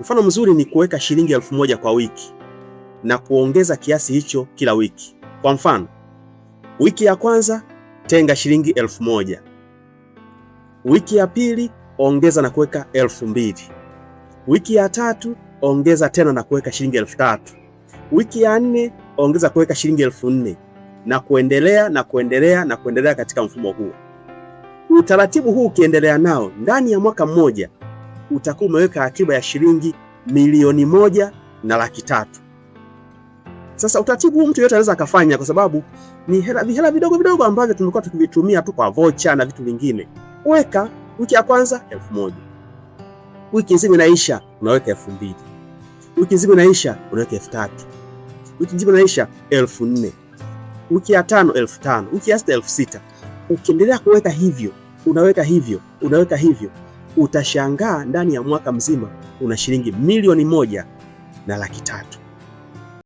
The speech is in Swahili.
Mfano mzuri ni kuweka shilingi 1000 kwa wiki na kuongeza kiasi hicho kila wiki. Kwa mfano, wiki ya kwanza tenga shilingi 1000. Wiki ya pili ongeza na kuweka 2000. Wiki ya tatu ongeza tena na kuweka shilingi 3000. Wiki ya nne ongeza kuweka shilingi 4000 na kuendelea na kuendelea na kuendelea katika mfumo huu. Utaratibu huu ukiendelea nao, ndani ya mwaka mmoja utakuwa umeweka akiba ya shilingi 1,300,000. Sasa utaratibu huu mtu yote anaweza akafanya, kwa sababu ni hela vidogo vidogo ambavyo tumekuwa tukivitumia tu kwa vocha na vitu vingine. Weka wiki ya kwanza 1000. Wiki nzima inaisha unaweka 2000. Wiki nzima inaisha unaweka 3000. Wiki nzima inaisha 4000. Wiki ya 5 5000. Wiki ya 6 6000. Ukiendelea kuweka hivyo, unaweka hivyo, utashangaa ndani ya mwaka mzima una shilingi 1,300,000.